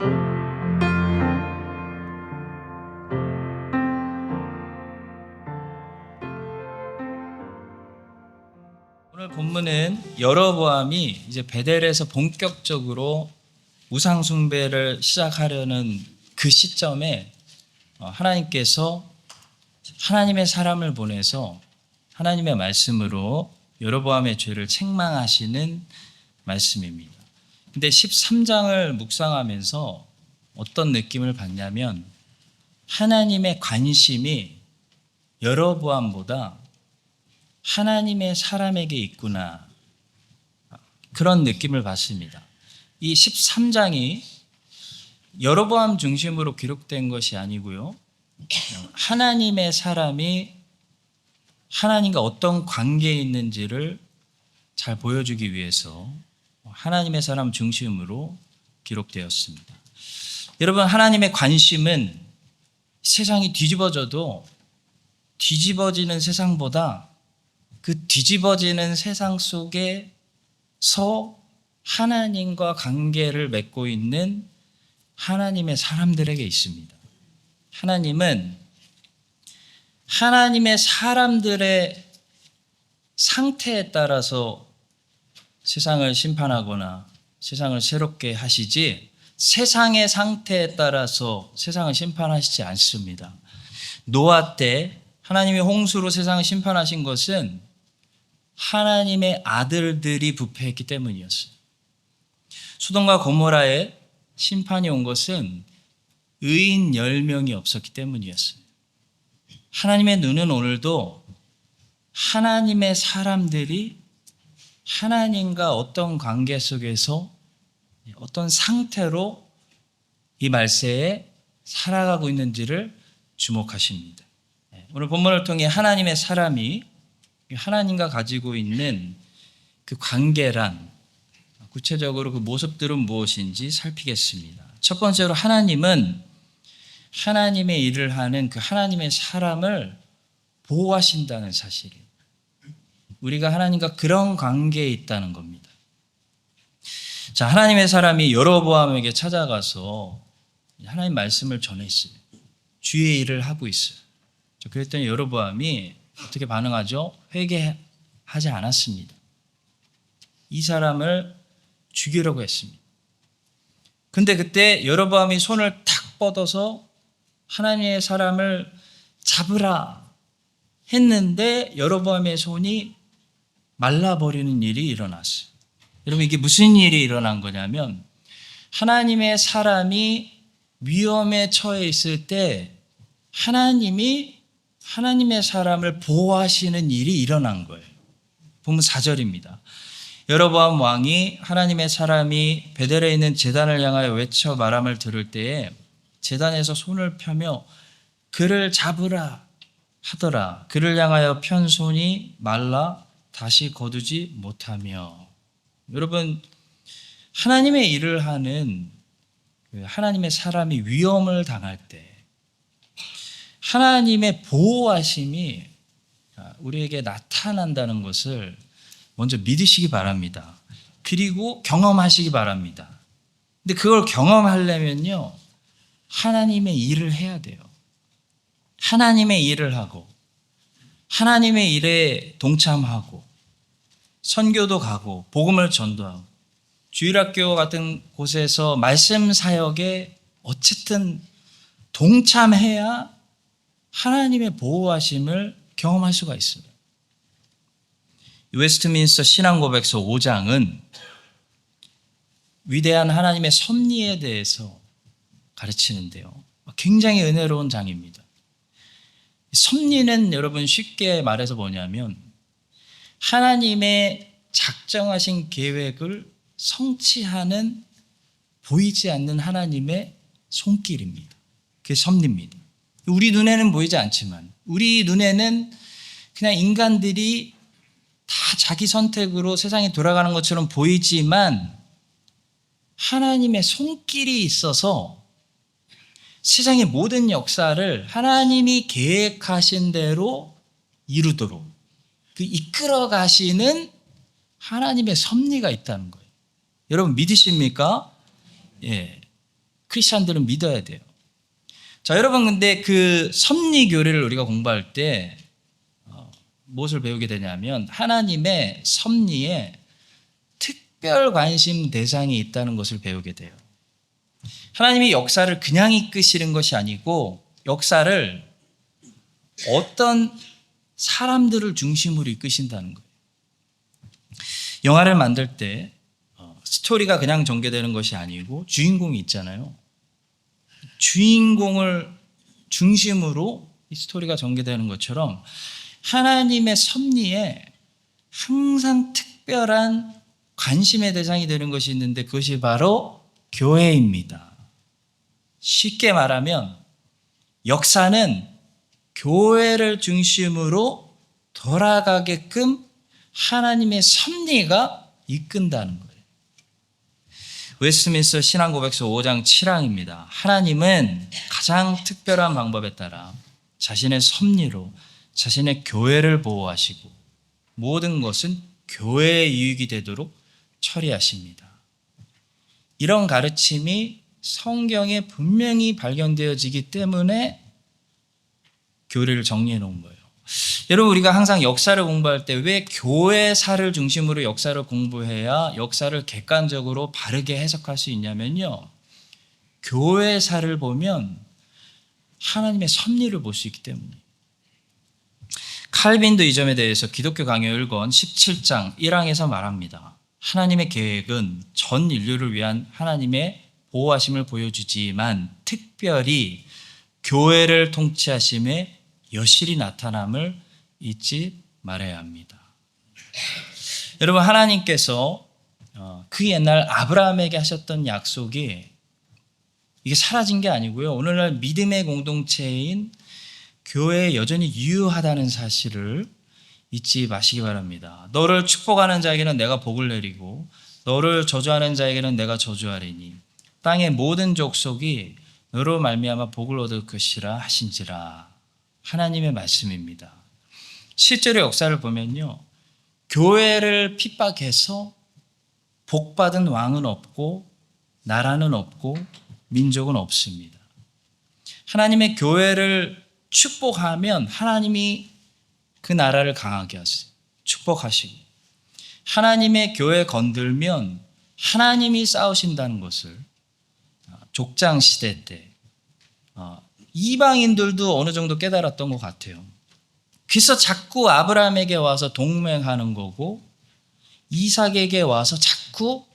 오늘 본문은 여로보암이 이제 베델에서 본격적으로 우상 숭배를 시작하려는 그 시점에 하나님께서 하나님의 사람을 보내서 하나님의 말씀으로 여로보암의 죄를 책망하시는 말씀입니다. 근데 13장을 묵상하면서 어떤 느낌을 받냐면 하나님의 관심이 여로보암보다 하나님의 사람에게 있구나, 그런 느낌을 받습니다. 이 13장이 여로보암 중심으로 기록된 것이 아니고요, 하나님의 사람이 하나님과 어떤 관계에 있는지를 잘 보여주기 위해서 하나님의 사람 중심으로 기록되었습니다. 여러분, 하나님의 관심은 세상이 뒤집어져도 뒤집어지는 세상보다 그 뒤집어지는 세상 속에서 하나님과 관계를 맺고 있는 하나님의 사람들에게 있습니다. 하나님은 하나님의 사람들의 상태에 따라서 세상을 심판하거나 세상을 새롭게 하시지 세상의 상태에 따라서 세상을 심판하시지 않습니다. 노아 때 하나님이 홍수로 세상을 심판하신 것은 하나님의 아들들이 부패했기 때문이었어요. 소돔과 고모라에 심판이 온 것은 의인 10명이 없었기 때문이었어요. 하나님의 눈은 오늘도 하나님의 사람들이 하나님과 어떤 관계 속에서 어떤 상태로 이 말세에 살아가고 있는지를 주목하십니다. 오늘 본문을 통해 하나님의 사람이 하나님과 가지고 있는 그 관계란, 구체적으로 그 모습들은 무엇인지 살피겠습니다. 첫 번째로 하나님은 하나님의 일을 하는 그 하나님의 사람을 보호하신다는 사실이에요. 우리가 하나님과 그런 관계에 있다는 겁니다. 자, 하나님의 사람이 여로보암에게 찾아가서 하나님 말씀을 전했어요. 주의 일을 하고 있어요. 그랬더니 여로보암이 어떻게 반응하죠? 회개하지 않았습니다. 이 사람을 죽이려고 했습니다. 근데 그때 여로보암이 손을 탁 뻗어서 하나님의 사람을 잡으라 했는데 여로보암의 손이 말라버리는 일이 일어났어요. 여러분, 이게 무슨 일이 일어난 거냐면 하나님의 사람이 위험에 처해 있을 때 하나님이 하나님의 사람을 보호하시는 일이 일어난 거예요. 본문 4절입니다. 여로보암 왕이 하나님의 사람이 베델에 있는 제단을 향하여 외쳐 말함을 들을 때에 제단에서 손을 펴며 그를 잡으라 하더라. 그를 향하여 편 손이 말라 다시 거두지 못하며. 여러분, 하나님의 일을 하는 하나님의 사람이 위험을 당할 때 하나님의 보호하심이 우리에게 나타난다는 것을 먼저 믿으시기 바랍니다. 그리고 경험하시기 바랍니다. 근데 그걸 경험하려면요, 하나님의 일을 해야 돼요. 하나님의 일을 하고 하나님의 일에 동참하고 선교도 가고 복음을 전도하고 주일학교 같은 곳에서 말씀 사역에 어쨌든 동참해야 하나님의 보호하심을 경험할 수가 있어요. 웨스트민스터 신앙고백서 5장은 위대한 하나님의 섭리에 대해서 가르치는데요, 굉장히 은혜로운 장입니다. 섭리는 여러분 쉽게 말해서 뭐냐면 하나님의 작정하신 계획을 성취하는 보이지 않는 하나님의 손길입니다. 그게 섭리입니다. 우리 눈에는 보이지 않지만 우리 눈에는 그냥 인간들이 다 자기 선택으로 세상이 돌아가는 것처럼 보이지만 하나님의 손길이 있어서 세상의 모든 역사를 하나님이 계획하신 대로 이루도록 그 이끌어 가시는 하나님의 섭리가 있다는 거예요. 여러분 믿으십니까? 예. 크리스천들은 믿어야 돼요. 자, 여러분, 근데 그 섭리교리를 우리가 공부할 때 무엇을 배우게 되냐면 하나님의 섭리에 특별 관심 대상이 있다는 것을 배우게 돼요. 하나님이 역사를 그냥 이끄시는 것이 아니고 역사를 어떤 사람들을 중심으로 이끄신다는 거예요. 영화를 만들 때 스토리가 그냥 전개되는 것이 아니고 주인공이 있잖아요. 주인공을 중심으로 이 스토리가 전개되는 것처럼 하나님의 섭리에 항상 특별한 관심의 대상이 되는 것이 있는데 그것이 바로 교회입니다. 쉽게 말하면 역사는 교회를 중심으로 돌아가게끔 하나님의 섭리가 이끈다는 거예요. 웨스트민스터 신앙고백서 5장 7항입니다. 하나님은 가장 특별한 방법에 따라 자신의 섭리로 자신의 교회를 보호하시고 모든 것은 교회의 이익이 되도록 처리하십니다. 이런 가르침이 성경에 분명히 발견되어지기 때문에 교회를 정리해 놓은 거예요. 여러분, 우리가 항상 역사를 공부할 때 왜 교회사를 중심으로 역사를 공부해야 역사를 객관적으로 바르게 해석할 수 있냐면요. 교회사를 보면 하나님의 섭리를 볼 수 있기 때문이에요. 칼빈도 이 점에 대해서 기독교 강요 1권 17장 1항에서 말합니다. 하나님의 계획은 전 인류를 위한 하나님의 보호하심을 보여주지만 특별히 교회를 통치하심에 여실히 나타남을 잊지 말아야 합니다. 여러분, 하나님께서 그 옛날 아브라함에게 하셨던 약속이 이게 사라진 게 아니고요. 오늘날 믿음의 공동체인 교회에 여전히 유효하다는 사실을 잊지 마시기 바랍니다. 너를 축복하는 자에게는 내가 복을 내리고 너를 저주하는 자에게는 내가 저주하리니 땅의 모든 족속이 너로 말미암아 복을 얻을 것이라 하신지라. 하나님의 말씀입니다. 실제로 역사를 보면요. 교회를 핍박해서 복받은 왕은 없고 나라는 없고 민족은 없습니다. 하나님의 교회를 축복하면 하나님이 그 나라를 강하게 하세요. 축복하시고 하나님의 교회 건들면 하나님이 싸우신다는 것을 족장시대 때 이방인들도 어느 정도 깨달았던 것 같아요. 그래서 자꾸 아브라함에게 와서 동맹하는 거고 이삭에게 와서 자꾸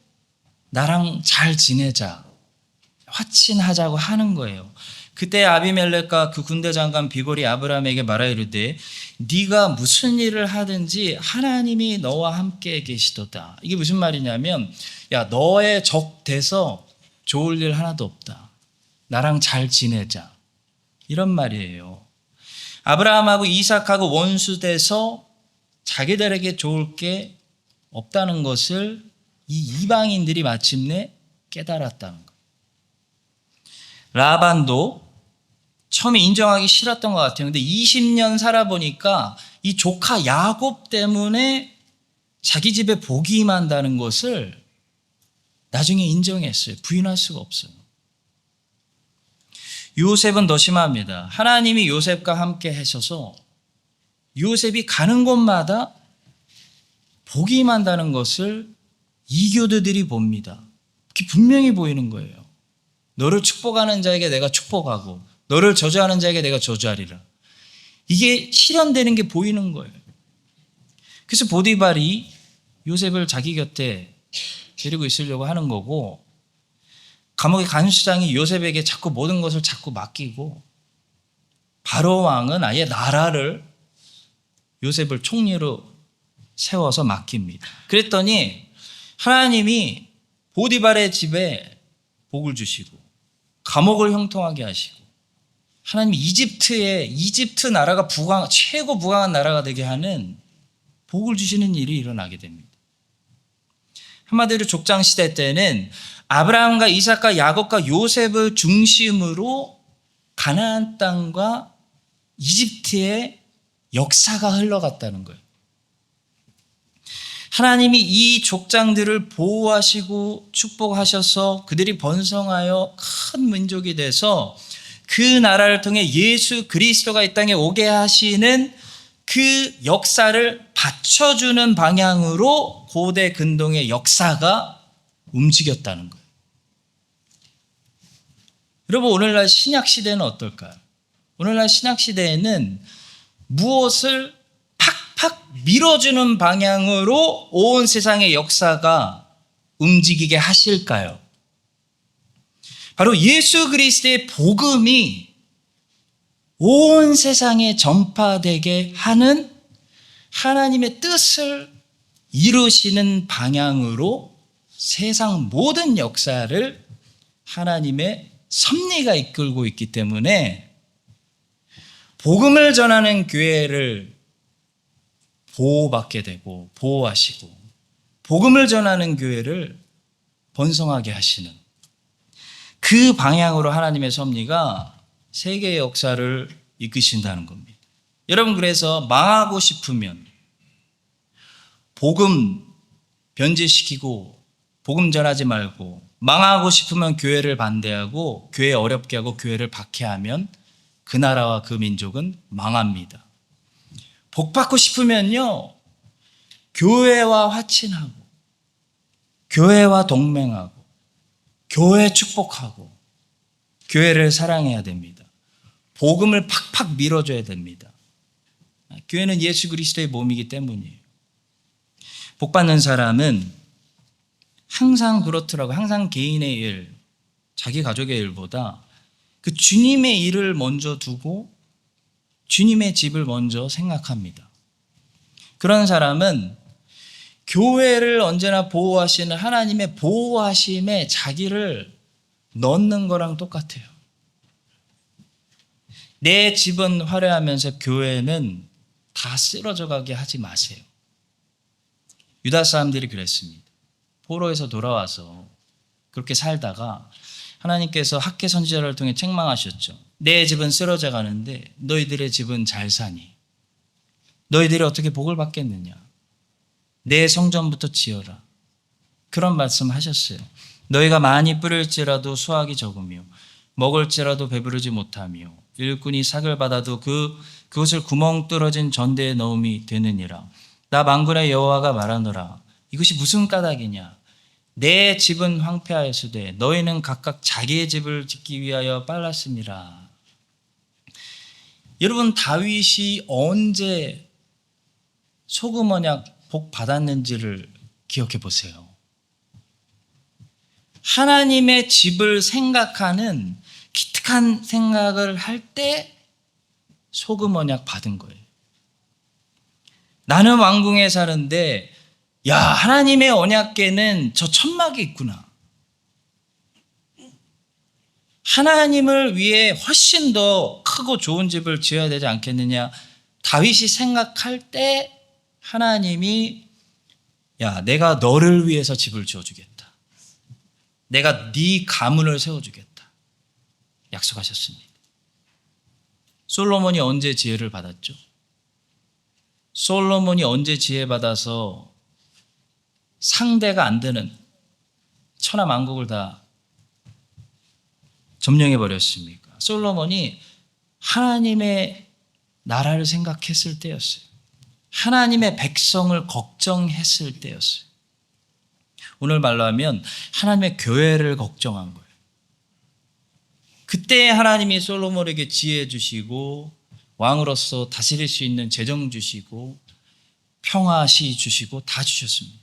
나랑 잘 지내자, 화친하자고 하는 거예요. 그때 아비멜렉과 그 군대 장관 비골이 아브라함에게 말하 이르되 네가 무슨 일을 하든지 하나님이 너와 함께 계시도다. 이게 무슨 말이냐면 야, 너의 적 돼서 좋을 일 하나도 없다. 나랑 잘 지내자. 이런 말이에요. 아브라함하고 이삭하고 원수돼서 자기들에게 좋을 게 없다는 것을 이 이방인들이 마침내 깨달았다는 거예요. 라반도 처음에 인정하기 싫었던 것 같아요. 근데 20년 살아보니까 이 조카 야곱 때문에 자기 집에 복이 임한다는 것을 나중에 인정했어요. 부인할 수가 없어요. 요셉은 더 심합니다. 하나님이 요셉과 함께 하셔서 요셉이 가는 곳마다 복이 임한다는 것을 이교도들이 봅니다. 그게 분명히 보이는 거예요. 너를 축복하는 자에게 내가 축복하고 너를 저주하는 자에게 내가 저주하리라. 이게 실현되는 게 보이는 거예요. 그래서 보디발이 요셉을 자기 곁에 데리고 있으려고 하는 거고 감옥의 간수장이 요셉에게 자꾸 모든 것을 자꾸 맡기고 바로 왕은 아예 나라를 요셉을 총리로 세워서 맡깁니다. 그랬더니 하나님이 보디발의 집에 복을 주시고 감옥을 형통하게 하시고 하나님이 이집트 나라가 최고 부강한 나라가 되게 하는 복을 주시는 일이 일어나게 됩니다. 한마디로 족장시대 때는 아브라함과 이삭과 야곱과 요셉을 중심으로 가나안 땅과 이집트의 역사가 흘러갔다는 거예요. 하나님이 이 족장들을 보호하시고 축복하셔서 그들이 번성하여 큰 민족이 돼서 그 나라를 통해 예수 그리스도가 이 땅에 오게 하시는 그 역사를 받쳐주는 방향으로 고대 근동의 역사가 움직였다는 거예요. 여러분, 오늘날 신약 시대는 어떨까요? 오늘날 신약 시대에는 무엇을 팍팍 밀어주는 방향으로 온 세상의 역사가 움직이게 하실까요? 바로 예수 그리스도의 복음이 온 세상에 전파되게 하는 하나님의 뜻을 이루시는 방향으로 세상 모든 역사를 하나님의 섭리가 이끌고 있기 때문에 복음을 전하는 교회를 보호받게 되고 보호하시고 복음을 전하는 교회를 번성하게 하시는 그 방향으로 하나님의 섭리가 세계의 역사를 이끄신다는 겁니다. 여러분, 그래서 망하고 싶으면 복음 변질시키고 복음 전하지 말고, 망하고 싶으면 교회를 반대하고 교회 어렵게 하고 교회를 박해하면 그 나라와 그 민족은 망합니다. 복 받고 싶으면요, 교회와 화친하고 교회와 동맹하고 교회 축복하고 교회를 사랑해야 됩니다. 복음을 팍팍 밀어줘야 됩니다. 교회는 예수 그리스도의 몸이기 때문이에요. 복 받는 사람은 항상 그렇더라고요. 항상 개인의 일, 자기 가족의 일보다 그 주님의 일을 먼저 두고 주님의 집을 먼저 생각합니다. 그런 사람은 교회를 언제나 보호하시는 하나님의 보호하심에 자기를 넣는 거랑 똑같아요. 내 집은 화려하면서 교회는 다 쓰러져 가게 하지 마세요. 유다 사람들이 그랬습니다. 포로에서 돌아와서 그렇게 살다가 하나님께서 학개 선지자를 통해 책망하셨죠. 내 집은 쓰러져 가는데 너희들의 집은 잘 사니? 너희들이 어떻게 복을 받겠느냐? 내 성전부터 지어라. 그런 말씀 하셨어요. 너희가 많이 뿌릴지라도 수확이 적으며 먹을지라도 배부르지 못하며 일꾼이 삭을 받아도 그것을 구멍 뚫어진 전대에 넣음이 되느니라. 나 만군의 여호와가 말하노라. 이것이 무슨 까닭이냐? 내 집은 황폐하였으되 너희는 각각 자기의 집을 짓기 위하여 빨랐습니다. 여러분, 다윗이 언제 소금 언약 복 받았는지를 기억해 보세요. 하나님의 집을 생각하는 기특한 생각을 할 때 소금 언약 받은 거예요. 나는 왕궁에 사는데 야, 하나님의 언약궤는 저 천막에 있구나. 하나님을 위해 훨씬 더 크고 좋은 집을 지어야 되지 않겠느냐. 다윗이 생각할 때 하나님이 야, 내가 너를 위해서 집을 지어주겠다. 내가 네 가문을 세워주겠다. 약속하셨습니다. 솔로몬이 언제 지혜를 받았죠? 솔로몬이 언제 지혜 받아서 상대가 안 되는 천하 만국을 다 점령해 버렸습니까? 솔로몬이 하나님의 나라를 생각했을 때였어요. 하나님의 백성을 걱정했을 때였어요. 오늘 말로 하면 하나님의 교회를 걱정한 거예요. 그때 하나님이 솔로몬에게 지혜 주시고 왕으로서 다스릴 수 있는 재정 주시고 평화시 주시고 다 주셨습니다.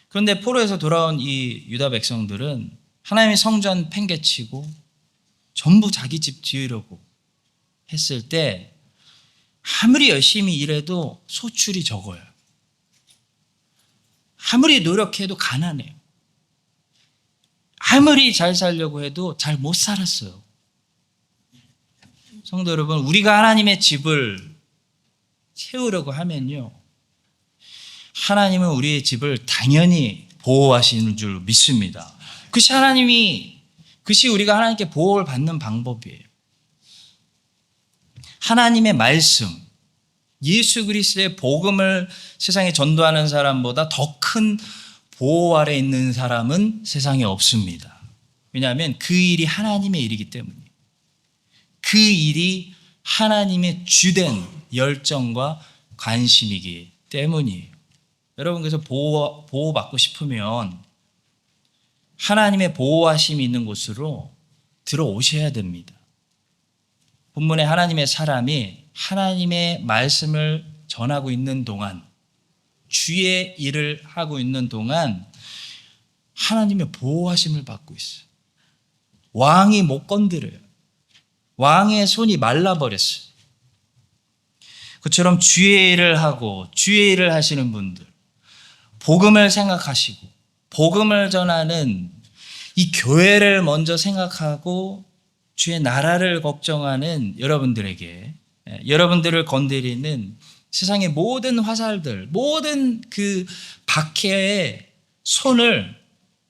그런데 포로에서 돌아온 이 유다 백성들은 하나님의 성전 팽개치고 전부 자기 집 지으려고 했을 때 아무리 열심히 일해도 소출이 적어요. 아무리 노력해도 가난해요. 아무리 잘 살려고 해도 잘 못 살았어요. 성도 여러분, 우리가 하나님의 집을 세우려고 하면요, 하나님은 우리의 집을 당연히 보호하시는 줄 믿습니다. 그것이 우리가 하나님께 보호를 받는 방법이에요. 하나님의 말씀, 예수 그리스도의 복음을 세상에 전도하는 사람보다 더 큰 보호 아래 있는 사람은 세상에 없습니다. 왜냐하면 그 일이 하나님의 일이기 때문이에요. 그 일이 하나님의 주된 열정과 관심이기 때문이에요. 여러분, 그래서 보호받고 싶으면 하나님의 보호하심이 있는 곳으로 들어오셔야 됩니다. 본문에 하나님의 사람이 하나님의 말씀을 전하고 있는 동안, 주의 일을 하고 있는 동안 하나님의 보호하심을 받고 있어요. 왕이 못 건드려요. 왕의 손이 말라버렸어요. 그처럼 주의 일을 하고 주의 일을 하시는 분들, 복음을 생각하시고 복음을 전하는 이 교회를 먼저 생각하고 주의 나라를 걱정하는 여러분들에게, 여러분들을 건드리는 세상의 모든 화살들, 모든 그 박해의 손을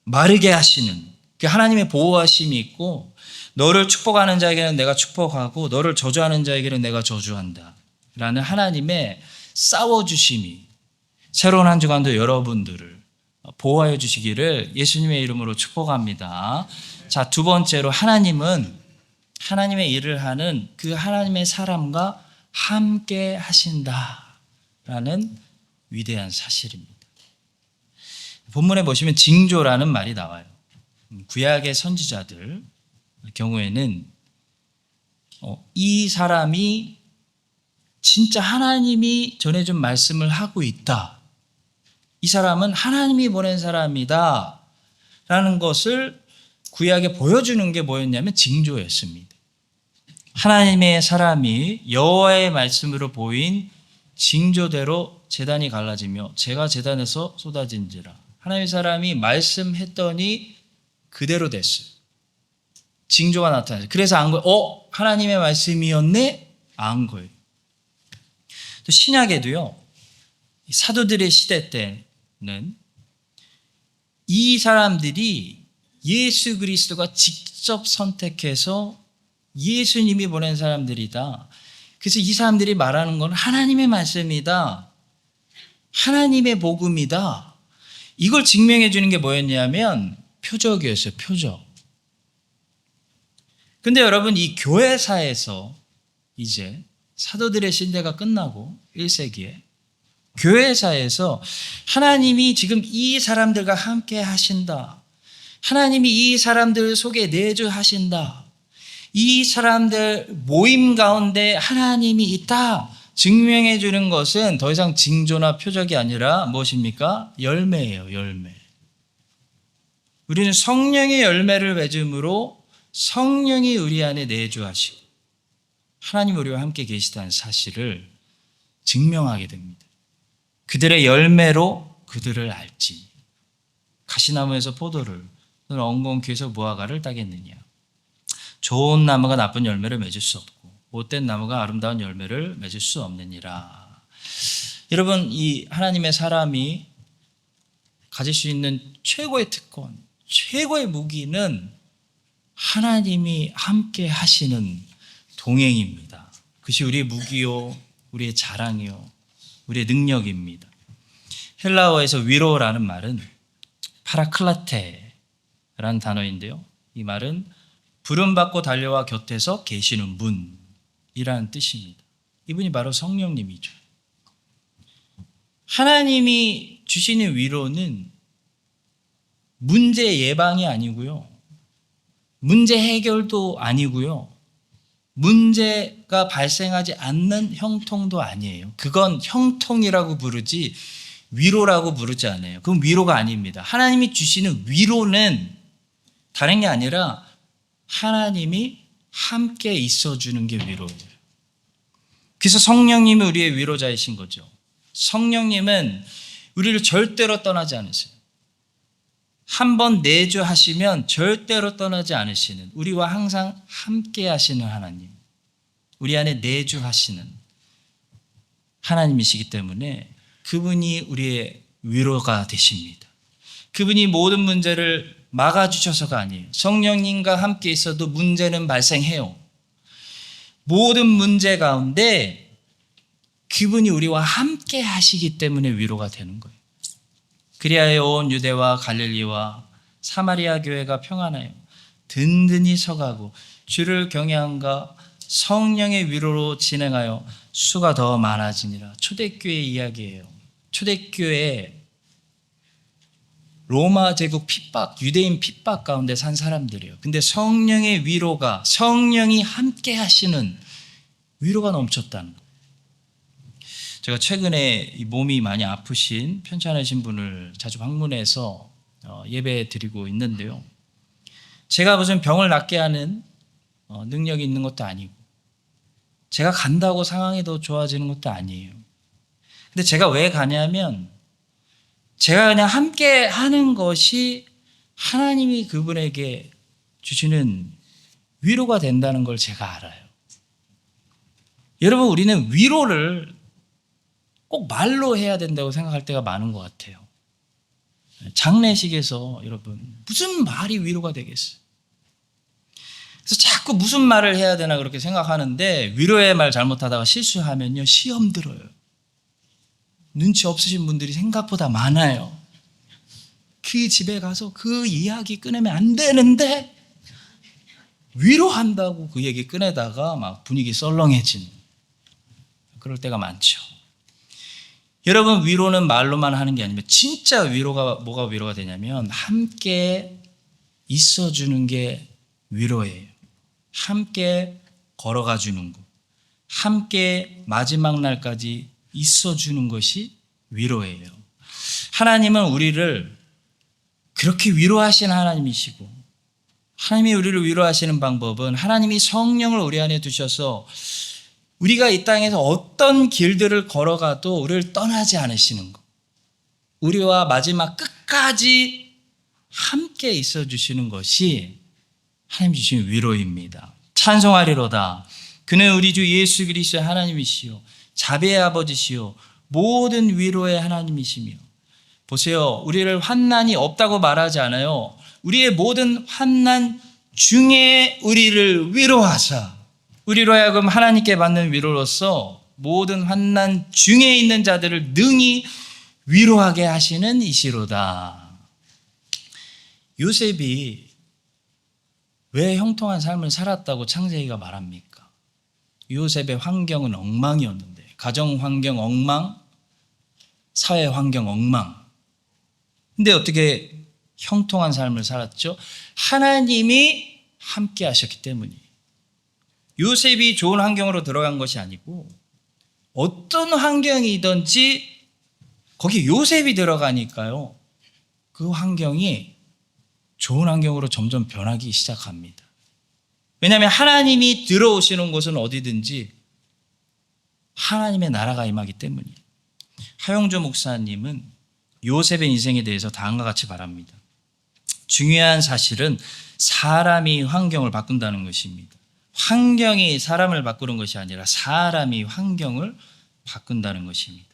마르게 하시는 그 하나님의 보호하심이 있고, 너를 축복하는 자에게는 내가 축복하고 너를 저주하는 자에게는 내가 저주한다 라는 하나님의 싸워주심이 새로운 한 주간도 여러분들을 보호하여 주시기를 예수님의 이름으로 축복합니다. 자, 두 번째로 하나님은 하나님의 일을 하는 그 하나님의 사람과 함께 하신다라는 위대한 사실입니다. 본문에 보시면 징조라는 말이 나와요. 구약의 선지자들 경우에는 이 사람이 진짜 하나님이 전해준 말씀을 하고 있다, 이 사람은 하나님이 보낸 사람이다 라는 것을 구약에 보여주는 게 뭐였냐면 징조였습니다. 하나님의 사람이 여호와의 말씀으로 보인 징조대로 제단이 갈라지며 재가 제단에서 쏟아진지라. 하나님의 사람이 말씀했더니 그대로 됐어요. 징조가 나타났어요. 그래서 안 거예요. 하나님의 말씀이었네? 안 거예요. 또 신약에도요, 사도들의 시대 때는 이 사람들이 예수 그리스도가 직접 선택해서 예수님이 보낸 사람들이다. 그래서 이 사람들이 말하는 건 하나님의 말씀이다, 하나님의 복음이다. 이걸 증명해 주는 게 뭐였냐면 표적이었어요. 표적. 근데 여러분, 이 교회사에서 이제 사도들의 신대가 끝나고 1세기에 교회사에서 하나님이 지금 이 사람들과 함께 하신다, 하나님이 이 사람들 속에 내주하신다, 이 사람들 모임 가운데 하나님이 있다 증명해 주는 것은 더 이상 징조나 표적이 아니라 무엇입니까? 열매예요. 열매. 우리는 성령의 열매를 맺음으로 성령이 우리 안에 내주하시고 하나님 우리와 함께 계시다는 사실을 증명하게 됩니다. 그들의 열매로 그들을 알지. 가시나무에서 포도를, 또는 엉겅퀴에서 무화과를 따겠느냐. 좋은 나무가 나쁜 열매를 맺을 수 없고 못된 나무가 아름다운 열매를 맺을 수 없느니라. 여러분, 이 하나님의 사람이 가질 수 있는 최고의 특권, 최고의 무기는 하나님이 함께 하시는 동행입니다. 그것이 우리의 무기요, 우리의 자랑이요, 우리의 능력입니다. 헬라어에서 위로라는 말은 파라클라테라는 단어인데요, 이 말은 부름받고 달려와 곁에서 계시는 분이라는 뜻입니다. 이분이 바로 성령님이죠. 하나님이 주시는 위로는 문제 예방이 아니고요, 문제 해결도 아니고요, 문제가 발생하지 않는 형통도 아니에요. 그건 형통이라고 부르지 위로라고 부르지 않아요. 그건 위로가 아닙니다. 하나님이 주시는 위로는 다른 게 아니라 하나님이 함께 있어주는 게 위로예요. 그래서 성령님이 우리의 위로자이신 거죠. 성령님은 우리를 절대로 떠나지 않으세요. 한번 내주하시면 절대로 떠나지 않으시는, 우리와 항상 함께 하시는 하나님, 우리 안에 내주하시는 하나님이시기 때문에 그분이 우리의 위로가 되십니다. 그분이 모든 문제를 막아주셔서가 아니에요. 성령님과 함께 있어도 문제는 발생해요. 모든 문제 가운데 그분이 우리와 함께 하시기 때문에 위로가 되는 거예요. 그리하여 온 유대와 갈릴리와 사마리아 교회가 평안하여 든든히 서가고 주를 경외함과 성령의 위로로 진행하여 수가 더 많아지니라. 초대교회 이야기예요. 초대교회 로마 제국 핍박, 유대인 핍박 가운데 산 사람들이에요. 근데 성령의 위로가, 성령이 함께 하시는 위로가 넘쳤다는 거예요. 제가 최근에 몸이 많이 아프신 편찮으신 분을 자주 방문해서 예배 드리고 있는데요. 제가 무슨 병을 낫게 하는 능력이 있는 것도 아니고 제가 간다고 상황이 더 좋아지는 것도 아니에요. 근데 제가 왜 가냐면 제가 그냥 함께 하는 것이 하나님이 그분에게 주시는 위로가 된다는 걸 제가 알아요. 여러분, 우리는 위로를 꼭 말로 해야 된다고 생각할 때가 많은 것 같아요. 장례식에서 여러분 무슨 말이 위로가 되겠어요? 그래서 자꾸 무슨 말을 해야 되나 그렇게 생각하는데 위로의 말 잘못하다가 실수하면요 시험 들어요. 눈치 없으신 분들이 생각보다 많아요. 그 집에 가서 그 이야기 꺼내면 안 되는데 위로한다고 그 얘기 꺼내다가 막 분위기 썰렁해지는 그럴 때가 많죠. 여러분, 위로는 말로만 하는 게 아니면 진짜 위로가 뭐가 위로가 되냐면 함께 있어주는 게 위로예요. 함께 걸어가 주는 것, 함께 마지막 날까지 있어주는 것이 위로예요. 하나님은 우리를 그렇게 위로하시는 하나님이시고, 하나님이 우리를 위로하시는 방법은 하나님이 성령을 우리 안에 두셔서 우리가 이 땅에서 어떤 길들을 걸어가도 우리를 떠나지 않으시는 것, 우리와 마지막 끝까지 함께 있어 주시는 것이 하나님 주신 위로입니다. 찬송하리로다. 그는 우리 주 예수 그리스도의 하나님이시요 자비의 아버지시요 모든 위로의 하나님이시며. 보세요, 우리를 환난이 없다고 말하지 않아요. 우리의 모든 환난 중에 우리를 위로하사 우리로 하여금 하나님께 받는 위로로서 모든 환난 중에 있는 자들을 능히 위로하게 하시는 이시로다. 요셉이 왜 형통한 삶을 살았다고 창세기가 말합니까? 요셉의 환경은 엉망이었는데, 가정 환경 엉망, 사회 환경 엉망. 근데 어떻게 형통한 삶을 살았죠? 하나님이 함께 하셨기 때문이에요. 요셉이 좋은 환경으로 들어간 것이 아니고 어떤 환경이든지 거기 요셉이 들어가니까요, 그 환경이 좋은 환경으로 점점 변하기 시작합니다. 왜냐하면 하나님이 들어오시는 곳은 어디든지 하나님의 나라가 임하기 때문이에요. 하용조 목사님은 요셉의 인생에 대해서 다음과 같이 말합니다. 중요한 사실은 사람이 환경을 바꾼다는 것입니다. 환경이 사람을 바꾸는 것이 아니라 사람이 환경을 바꾼다는 것입니다.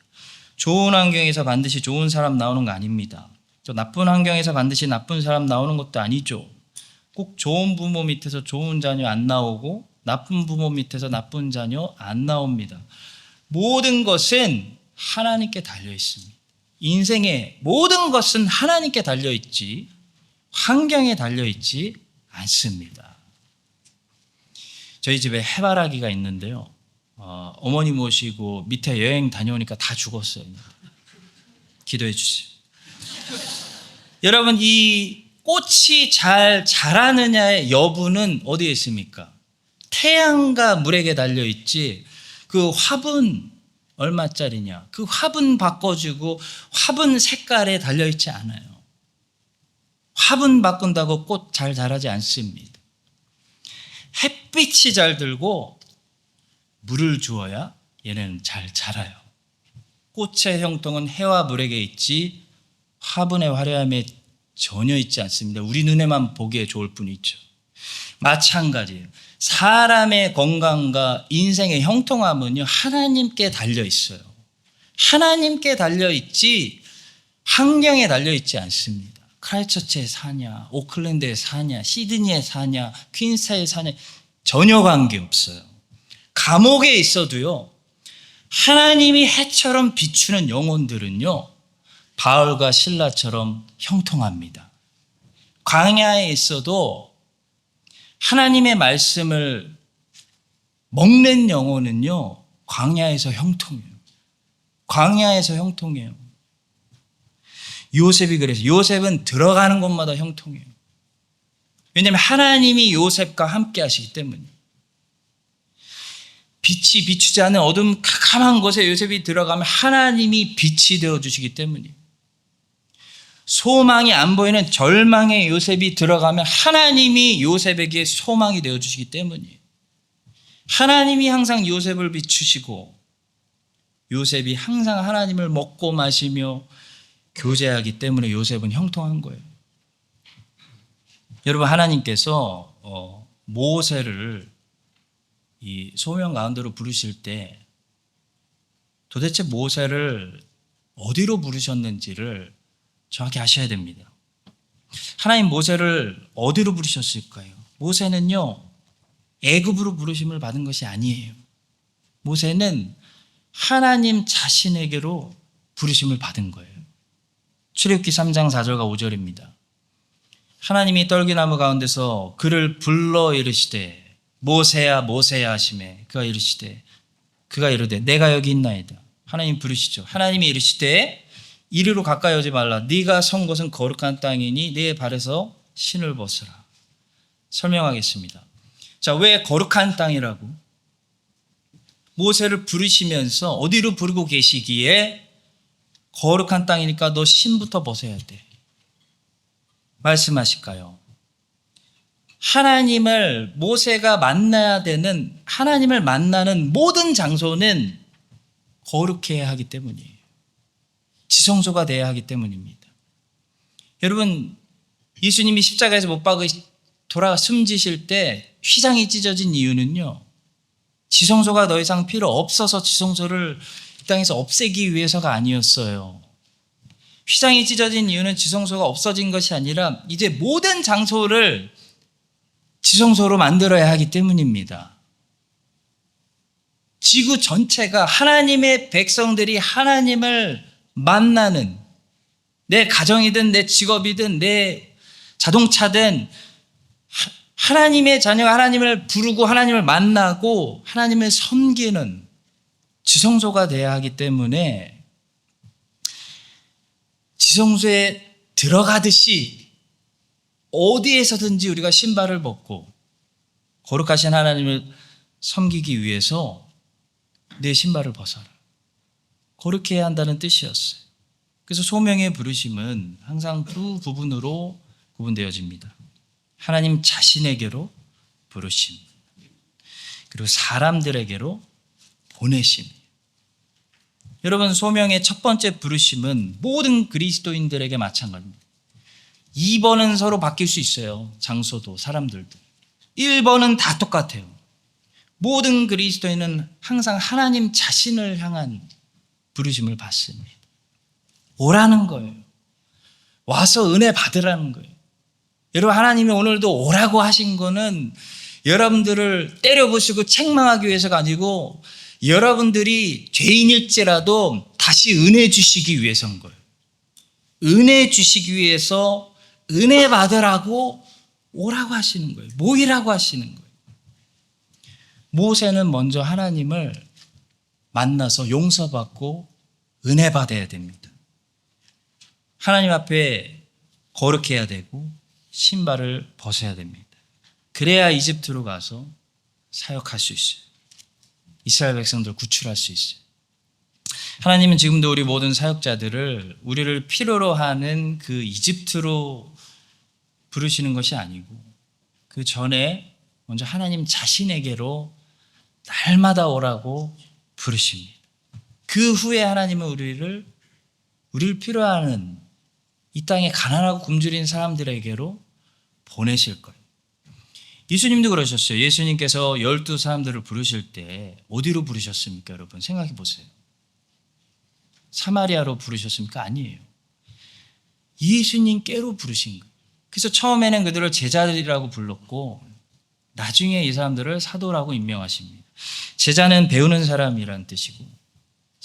좋은 환경에서 반드시 좋은 사람 나오는 거 아닙니다. 또 나쁜 환경에서 반드시 나쁜 사람 나오는 것도 아니죠. 꼭 좋은 부모 밑에서 좋은 자녀 안 나오고 나쁜 부모 밑에서 나쁜 자녀 안 나옵니다. 모든 것은 하나님께 달려 있습니다. 인생의 모든 것은 하나님께 달려 있지 환경에 달려 있지 않습니다. 저희 집에 해바라기가 있는데요. 어머니 모시고 밑에 여행 다녀오니까 다 죽었어요. 기도해 주세요. 여러분, 이 꽃이 잘 자라느냐의 여부는 어디에 있습니까? 태양과 물에게 달려있지 그 화분 얼마짜리냐, 그 화분 바꿔주고 화분 색깔에 달려있지 않아요. 화분 바꾼다고 꽃 잘 자라지 않습니다. 햇빛이 잘 들고 물을 주어야 얘는 잘 자라요. 꽃의 형통은 해와 물에게 있지 화분의 화려함에 전혀 있지 않습니다. 우리 눈에만 보기에 좋을 뿐이죠. 마찬가지예요. 사람의 건강과 인생의 형통함은요, 하나님께 달려 있어요. 하나님께 달려 있지 환경에 달려 있지 않습니다. 크라이처치에 사냐, 오클랜드에 사냐, 시드니에 사냐, 퀸스타에 사냐 전혀 관계없어요. 감옥에 있어도요, 하나님이 해처럼 비추는 영혼들은요, 바울과 실라처럼 형통합니다. 광야에 있어도 하나님의 말씀을 먹는 영혼은요, 광야에서 형통해요. 광야에서 형통해요. 요셉이 그래서 요셉은 들어가는 곳마다 형통해요. 왜냐하면 하나님이 요셉과 함께 하시기 때문이에요. 빛이 비추지 않는 어둠 캄캄한 곳에 요셉이 들어가면 하나님이 빛이 되어주시기 때문이에요. 소망이 안 보이는 절망의 요셉이 들어가면 하나님이 요셉에게 소망이 되어주시기 때문이에요. 하나님이 항상 요셉을 비추시고 요셉이 항상 하나님을 먹고 마시며 교제하기 때문에 요셉은 형통한 거예요. 여러분, 하나님께서 모세를 이 소명 가운데로 부르실 때 도대체 모세를 어디로 부르셨는지를 정확히 아셔야 됩니다. 하나님 모세를 어디로 부르셨을까요? 모세는요, 애굽으로 부르심을 받은 것이 아니에요. 모세는 하나님 자신에게로 부르심을 받은 거예요. 출애굽기 3장 4절과 5절입니다. 하나님이 떨기나무 가운데서 그를 불러 이르시되 모세야 모세야 하시매 그가 이르되 내가 여기 있나이다. 하나님 부르시죠. 하나님이 이르시되 이리로 가까이 오지 말라. 네가 선 곳은 거룩한 땅이니 네 발에서 신을 벗으라. 설명하겠습니다. 자, 왜 거룩한 땅이라고? 모세를 부르시면서 어디로 부르고 계시기에 거룩한 땅이니까 너 신부터 벗어야 돼. 말씀하실까요? 하나님을 모세가 만나야 되는, 하나님을 만나는 모든 장소는 거룩해야 하기 때문이에요. 지성소가 돼야 하기 때문입니다. 여러분, 예수님이 십자가에서 못 박아 돌아가 숨지실 때 휘장이 찢어진 이유는요, 지성소가 더 이상 필요 없어서 지성소를 이 땅에서 없애기 위해서가 아니었어요. 휘장이 찢어진 이유는 지성소가 없어진 것이 아니라 이제 모든 장소를 지성소로 만들어야 하기 때문입니다. 지구 전체가 하나님의 백성들이 하나님을 만나는, 내 가정이든 내 직업이든 내 자동차든 하나님의 자녀가 하나님을 부르고 하나님을 만나고 하나님을 섬기는 지성소가 돼야 하기 때문에 지성소에 들어가듯이 어디에서든지 우리가 신발을 벗고 거룩하신 하나님을 섬기기 위해서 내 신발을 벗어라. 거룩해야 한다는 뜻이었어요. 그래서 소명의 부르심은 항상 두 부분으로 구분되어집니다. 하나님 자신에게로 부르심, 그리고 사람들에게로 보내심. 여러분, 소명의 첫 번째 부르심은 모든 그리스도인들에게 마찬가지입니다. 2번은 서로 바뀔 수 있어요. 장소도 사람들도. 1번은 다 똑같아요. 모든 그리스도인은 항상 하나님 자신을 향한 부르심을 받습니다. 오라는 거예요. 와서 은혜 받으라는 거예요. 여러분, 하나님이 오늘도 오라고 하신 거는 여러분들을 때려부수고 책망하기 위해서가 아니고 여러분들이 죄인일지라도 다시 은혜 주시기 위해서인 거예요. 은혜 주시기 위해서 은혜 받으라고 오라고 하시는 거예요. 모이라고 하시는 거예요. 모세는 먼저 하나님을 만나서 용서받고 은혜 받아야 됩니다. 하나님 앞에 거룩해야 되고 신발을 벗어야 됩니다. 그래야 이집트로 가서 사역할 수 있어요. 이스라엘 백성들 구출할 수 있어요. 하나님은 지금도 우리 모든 사역자들을 우리를 필요로 하는 그 이집트로 부르시는 것이 아니고 그 전에 먼저 하나님 자신에게로 날마다 오라고 부르십니다. 그 후에 하나님은 우리를 필요하는 이 땅에 가난하고 굶주린 사람들에게로 보내실 거예요. 예수님도 그러셨어요. 예수님께서 12 사람들을 부르실 때 어디로 부르셨습니까? 여러분 생각해 보세요. 사마리아로 부르셨습니까? 아니에요. 예수님께로 부르신 거예요. 그래서 처음에는 그들을 제자들이라고 불렀고 나중에 이 사람들을 사도라고 임명하십니다. 제자는 배우는 사람이라는 뜻이고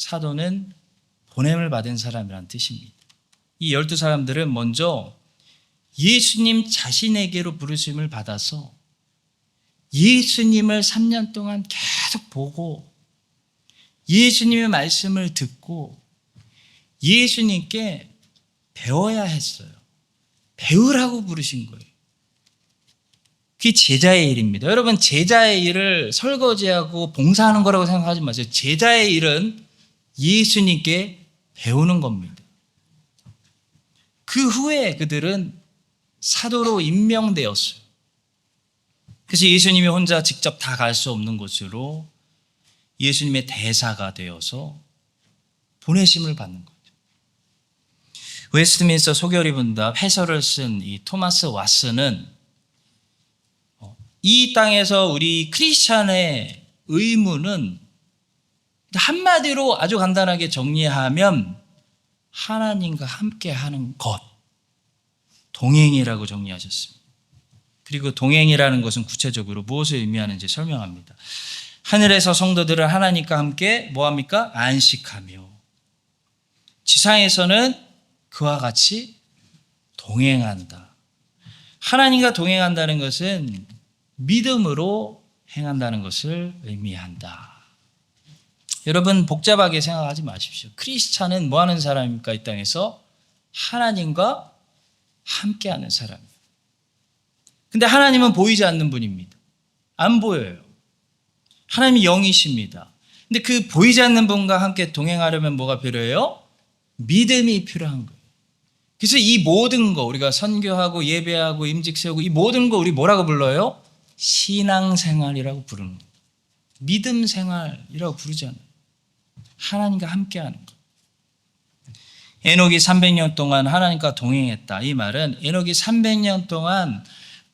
사도는 보냄을 받은 사람이란 뜻입니다. 이 12사람들은 먼저 예수님 자신에게로 부르심을 받아서 예수님을 3년 동안 계속 보고 예수님의 말씀을 듣고 예수님께 배워야 했어요. 배우라고 부르신 거예요. 그게 제자의 일입니다. 여러분, 제자의 일을 설거지하고 봉사하는 거라고 생각하지 마세요. 제자의 일은 예수님께 배우는 겁니다. 그 후에 그들은 사도로 임명되었어요. 그래서 예수님이 혼자 직접 다 갈 수 없는 곳으로 예수님의 대사가 되어서 보내심을 받는 거죠. 웨스트민스터 소결이 분답 해설을 쓴 이 토마스 왓슨은 이 땅에서 우리 크리스찬의 의무는 한마디로 아주 간단하게 정리하면 하나님과 함께 하는 것, 동행이라고 정리하셨습니다. 그리고 동행이라는 것은 구체적으로 무엇을 의미하는지 설명합니다. 하늘에서 성도들은 하나님과 함께 뭐합니까? 안식하며 지상에서는 그와 같이 동행한다. 하나님과 동행한다는 것은 믿음으로 행한다는 것을 의미한다. 여러분, 복잡하게 생각하지 마십시오. 크리스찬은 뭐 하는 사람입니까? 이 땅에서 하나님과 함께하는 사람입니다. 근데 하나님은 보이지 않는 분입니다. 안 보여요. 하나님이 영이십니다. 근데 그 보이지 않는 분과 함께 동행하려면 뭐가 필요해요? 믿음이 필요한 거예요. 그래서 이 모든 거, 우리가 선교하고 예배하고 임직 세우고 이 모든 거 우리 뭐라고 불러요? 신앙생활이라고 부르는 거예요. 믿음 생활이라고 부르잖아요. 하나님과 함께하는 것. 에녹이 300년 동안 하나님과 동행했다. 이 말은 에녹이 300년 동안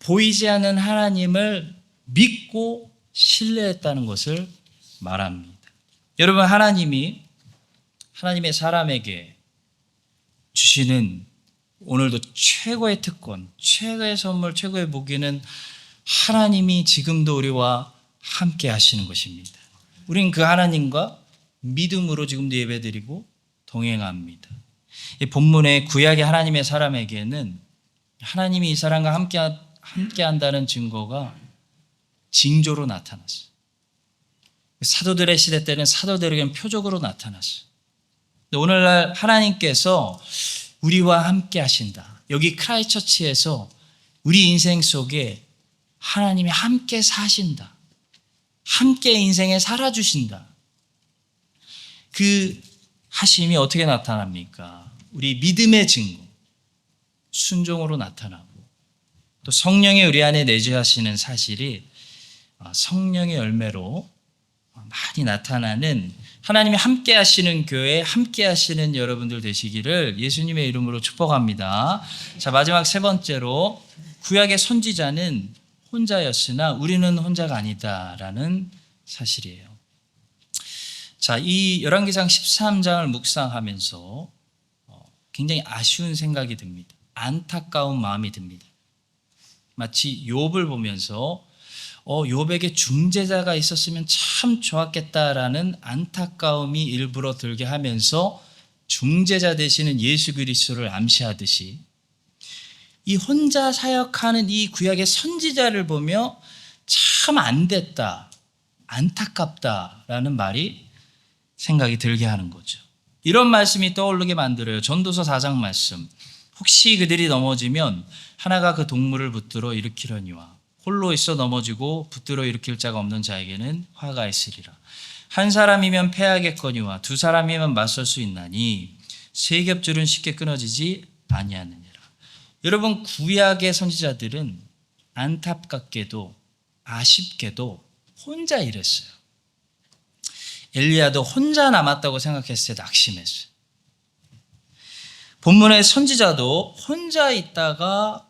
보이지 않는 하나님을 믿고 신뢰했다는 것을 말합니다. 여러분, 하나님이 하나님의 사람에게 주시는 오늘도 최고의 특권, 최고의 선물, 최고의 무기는 하나님이 지금도 우리와 함께 하시는 것입니다. 우리는 그 하나님과 믿음으로 지금도 예배드리고 동행합니다. 이 본문의 구약의 하나님의 사람에게는 하나님이 이 사람과 함께 한다는 증거가 징조로 나타났어요. 사도들의 시대 때는 사도들에게는 표적으로 나타났어요. 오늘날 하나님께서 우리와 함께 하신다. 여기 크라이처치에서 우리 인생 속에 하나님이 함께 사신다. 함께 인생에 살아주신다. 그 하심이 어떻게 나타납니까? 우리 믿음의 증거, 순종으로 나타나고 또 성령이 우리 안에 내주하시는 사실이 성령의 열매로 많이 나타나는 하나님이 함께 하시는 교회, 함께 하시는 여러분들 되시기를 예수님의 이름으로 축복합니다. 자, 마지막 세 번째로 구약의 선지자는 혼자였으나 우리는 혼자가 아니다라는 사실이에요. 자, 이 열왕기상 13장을 묵상하면서 굉장히 아쉬운 생각이 듭니다. 안타까운 마음이 듭니다. 마치 욥을 보면서 욥에게 중재자가 있었으면 참 좋았겠다라는 안타까움이 일부러 들게 하면서 중재자 되시는 예수 그리스도를 암시하듯이 이 혼자 사역하는 이 구약의 선지자를 보며 참 안 됐다, 안타깝다라는 말이 생각이 들게 하는 거죠. 이런 말씀이 떠오르게 만들어요. 전도서 4장 말씀. 혹시 그들이 넘어지면 하나가 그 동물을 붙들어 일으키려니와 홀로 있어 넘어지고 붙들어 일으킬 자가 없는 자에게는 화가 있으리라. 한 사람이면 패하겠거니와 두 사람이면 맞설 수 있나니 세 겹줄은 쉽게 끊어지지 아니하느니라. 여러분, 구약의 선지자들은 안타깝게도 아쉽게도 혼자 일했어요. 엘리야도 혼자 남았다고 생각했을 때 낙심했어요. 본문의 선지자도 혼자 있다가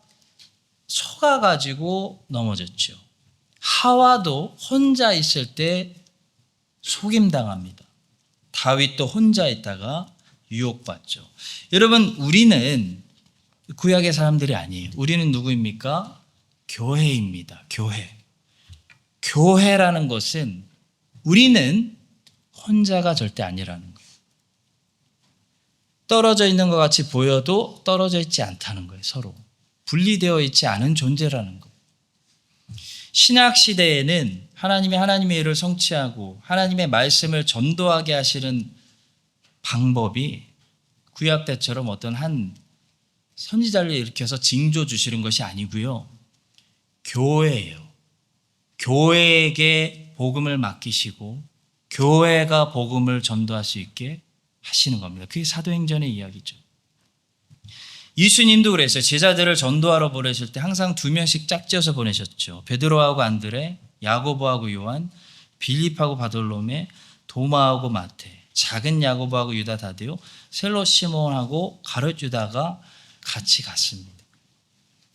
속아가지고 넘어졌죠. 하와도 혼자 있을 때 속임당합니다. 다윗도 혼자 있다가 유혹받죠. 여러분, 우리는 구약의 사람들이 아니에요. 우리는 누구입니까? 교회입니다. 교회. 교회라는 것은 우리는 혼자가 절대 아니라는 거예요. 떨어져 있는 것 같이 보여도 떨어져 있지 않다는 거예요. 서로 분리되어 있지 않은 존재라는 거예요. 신약 시대에는 하나님의 일을 성취하고 하나님의 말씀을 전도하게 하시는 방법이 구약 때처럼 어떤 한 선지자를 일으켜서 징조 주시는 것이 아니고요. 교회예요. 교회에게 복음을 맡기시고 교회가 복음을 전도할 수 있게 하시는 겁니다. 그게 사도행전의 이야기죠. 예수님도 그랬어요. 제자들을 전도하러 보내실 때 항상 2명씩 짝지어서 보내셨죠. 베드로하고 안드레, 야고보하고 요한, 빌립하고 바돌로메, 도마하고 마태, 작은 야고보하고 유다 다데오, 셀로 시몬하고 가룟 유다가 같이 갔습니다.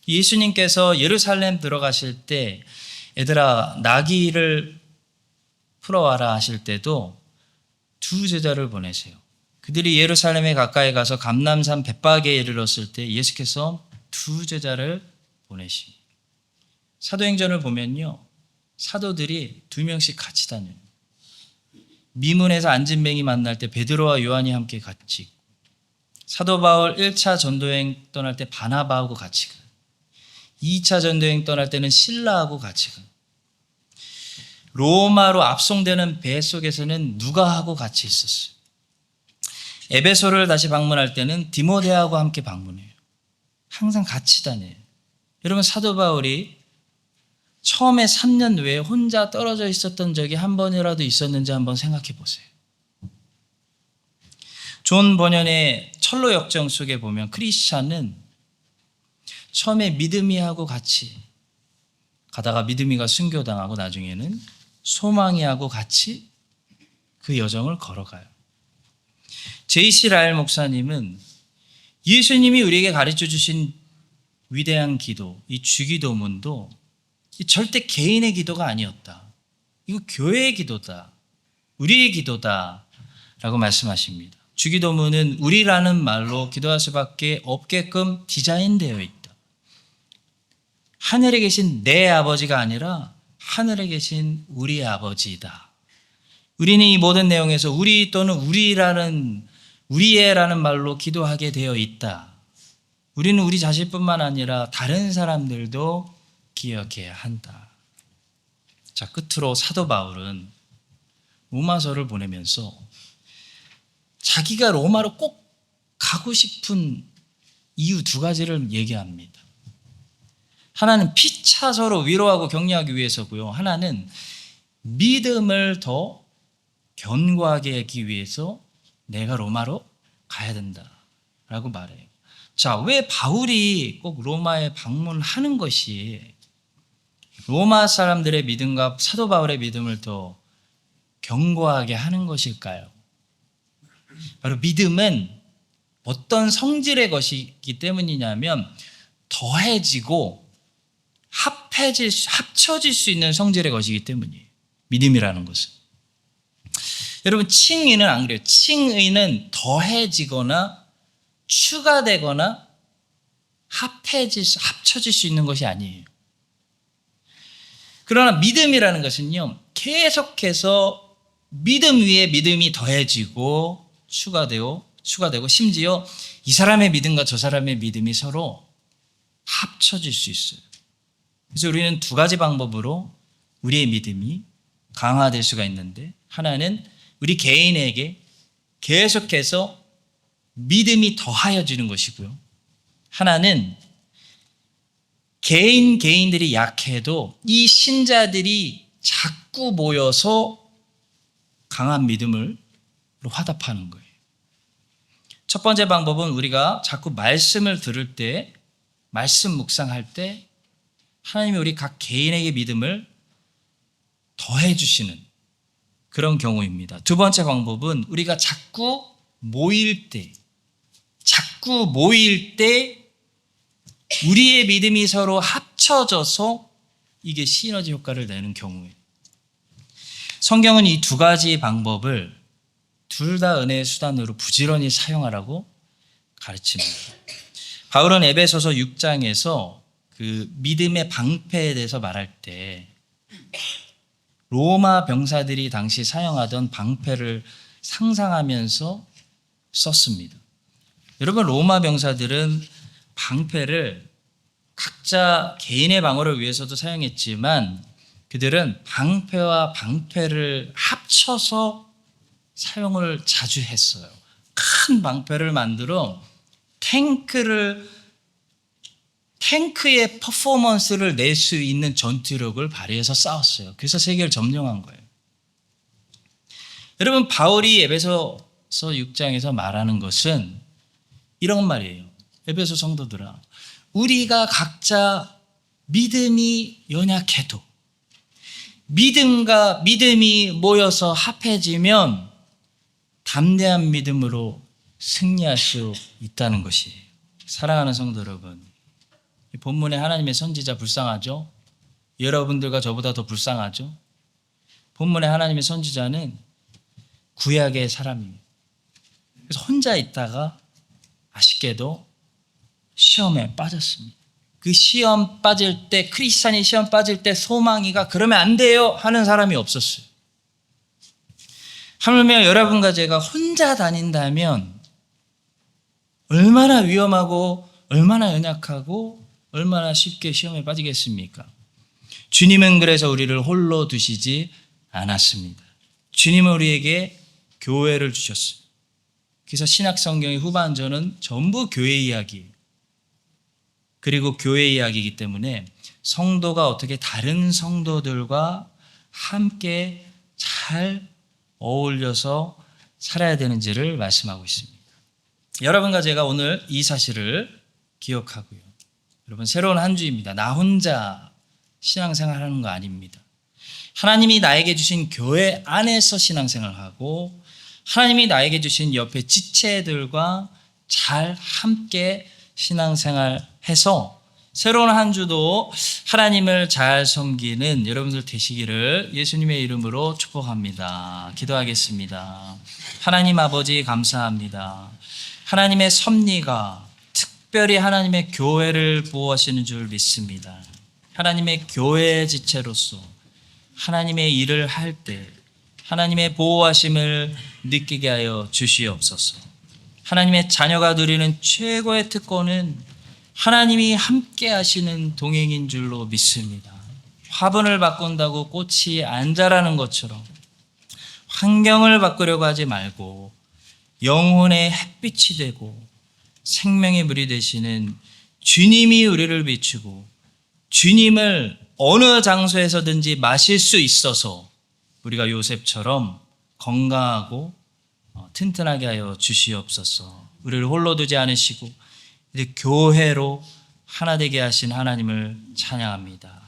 예수님께서 예루살렘 들어가실 때 얘들아 나귀를 풀어와라 하실 때도 2 제자를 보내세요. 그들이 예루살렘에 가까이 가서 감람산 벳바게에 이르렀을 때 예수께서 2 제자를 보내십니다. 사도행전을 보면요. 사도들이 2명씩 같이 다녀요. 미문에서 안진뱅이 만날 때 베드로와 요한이 함께 같이 있고 사도 바울 1차 전도여행 떠날 때 바나바하고 같이 가요. 2차 전도여행 떠날 때는 실라하고 같이 가요. 로마로 압송되는 배 속에서는 누가하고 같이 있었어요. 에베소를 다시 방문할 때는 디모데하고 함께 방문해요. 항상 같이 다녀요. 여러분 사도 바울이 처음에 3년 외에 혼자 떨어져 있었던 적이 한 번이라도 있었는지 한번 생각해 보세요. 존 버년의 철로 역정 속에 보면 크리스찬은 처음에 믿음이하고 같이 가다가 믿음이가 순교당하고 나중에는 소망이하고 같이 그 여정을 걸어가요. J.C. 라일 목사님은 예수님이 우리에게 가르쳐 주신 위대한 기도, 이 주기도문도 절대 개인의 기도가 아니었다. 이거 교회의 기도다. 우리의 기도다. 라고 말씀하십니다. 주기도문은 우리라는 말로 기도할 수밖에 없게끔 디자인되어 있다. 하늘에 계신 내 아버지가 아니라 하늘에 계신 우리 아버지이다. 우리는 이 모든 내용에서 우리 또는 우리의라는 말로 기도하게 되어 있다. 우리는 우리 자신뿐만 아니라 다른 사람들도 기억해야 한다. 자, 끝으로 사도 바울은 로마서를 보내면서 자기가 로마로 꼭 가고 싶은 이유 2가지를 얘기합니다. 하나는 피차 서로 위로하고 격려하기 위해서고요. 하나는 믿음을 더 견고하게 하기 위해서 내가 로마로 가야 된다라고 말해요. 자, 왜 바울이 꼭 로마에 방문하는 것이 로마 사람들의 믿음과 사도 바울의 믿음을 더 견고하게 하는 것일까요? 바로 믿음은 어떤 성질의 것이기 때문이냐면 더해지고 합쳐질 수 있는 성질의 것이기 때문이에요. 믿음이라는 것은. 여러분 칭의는 안 그래요. 칭의는 더해지거나 추가되거나 합쳐질 수 있는 것이 아니에요. 그러나 믿음이라는 것은요. 계속해서 믿음 위에 믿음이 더해지고 추가되고 심지어 이 사람의 믿음과 저 사람의 믿음이 서로 합쳐질 수 있어요. 그래서 우리는 2가지 방법으로 우리의 믿음이 강화될 수가 있는데 하나는 우리 개인에게 계속해서 믿음이 더하여지는 것이고요. 하나는 개인들이 약해도 이 신자들이 자꾸 모여서 강한 믿음을 화답하는 거예요. 첫 번째 방법은 우리가 자꾸 말씀을 들을 때, 말씀 묵상할 때 하나님이 우리 각 개인에게 믿음을 더해 주시는 그런 경우입니다. 2번째 방법은 우리가 자꾸 모일 때 우리의 믿음이 서로 합쳐져서 이게 시너지 효과를 내는 경우예요. 성경은 이 2가지 방법을 둘 다 은혜의 수단으로 부지런히 사용하라고 가르칩니다. 바울은 에베소서 6장에서 그 믿음의 방패에 대해서 말할 때 로마 병사들이 당시 사용하던 방패를 상상하면서 썼습니다. 여러분, 로마 병사들은 방패를 각자 개인의 방어를 위해서도 사용했지만 그들은 방패와 방패를 합쳐서 사용을 자주 했어요. 큰 방패를 만들어 탱크의 퍼포먼스를 낼 수 있는 전투력을 발휘해서 싸웠어요. 그래서 세계를 점령한 거예요. 여러분, 바울이 에베소서 6장에서 말하는 것은 이런 말이에요. 에베소 성도들아, 우리가 각자 믿음이 연약해도 믿음과 믿음이 모여서 합해지면 담대한 믿음으로 승리할 수 있다는 것이에요. 사랑하는 성도 여러분, 이 본문에 하나님의 선지자 불쌍하죠? 여러분들과 저보다 더 불쌍하죠? 본문에 하나님의 선지자는 구약의 사람입니다. 그래서 혼자 있다가 아쉽게도 시험에 빠졌습니다. 그 시험 빠질 때, 크리스찬이 시험 빠질 때 소망이가 그러면 안 돼요 하는 사람이 없었어요. 하물며 여러분과 제가 혼자 다닌다면 얼마나 위험하고 얼마나 연약하고 얼마나 쉽게 시험에 빠지겠습니까? 주님은 그래서 우리를 홀로 두시지 않았습니다. 주님은 우리에게 교회를 주셨어요. 그래서 신약성경의 후반전은 전부 교회 이야기예요. 그리고 교회 이야기이기 때문에 성도가 어떻게 다른 성도들과 함께 잘 어울려서 살아야 되는지를 말씀하고 있습니다. 여러분과 제가 오늘 이 사실을 기억하고요. 여러분, 새로운 한 주입니다. 나 혼자 신앙생활하는 거 아닙니다. 하나님이 나에게 주신 교회 안에서 신앙생활하고 하나님이 나에게 주신 옆에 지체들과 잘 함께 신앙생활해서 새로운 한 주도 하나님을 잘 섬기는 여러분들 되시기를 예수님의 이름으로 축복합니다. 기도하겠습니다. 하나님 아버지, 감사합니다. 하나님의 섭리가 특별히 하나님의 교회를 보호하시는 줄 믿습니다. 하나님의 교회 지체로서 하나님의 일을 할 때 하나님의 보호하심을 느끼게 하여 주시옵소서. 하나님의 자녀가 누리는 최고의 특권은 하나님이 함께 하시는 동행인 줄로 믿습니다. 화분을 바꾼다고 꽃이 안 자라는 것처럼 환경을 바꾸려고 하지 말고 영혼의 햇빛이 되고 생명의 물이 되시는 주님이 우리를 비추고 주님을 어느 장소에서든지 마실 수 있어서 우리가 요셉처럼 건강하고 튼튼하게 하여 주시옵소서. 우리를 홀로 두지 않으시고 이제 교회로 하나 되게 하신 하나님을 찬양합니다.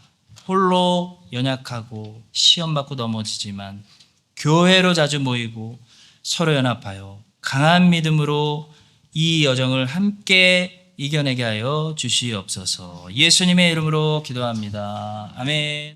홀로 연약하고 시험받고 넘어지지만 교회로 자주 모이고 서로 연합하여 강한 믿음으로 이 여정을 함께 이겨내게 하여 주시옵소서. 예수님의 이름으로 기도합니다. 아멘.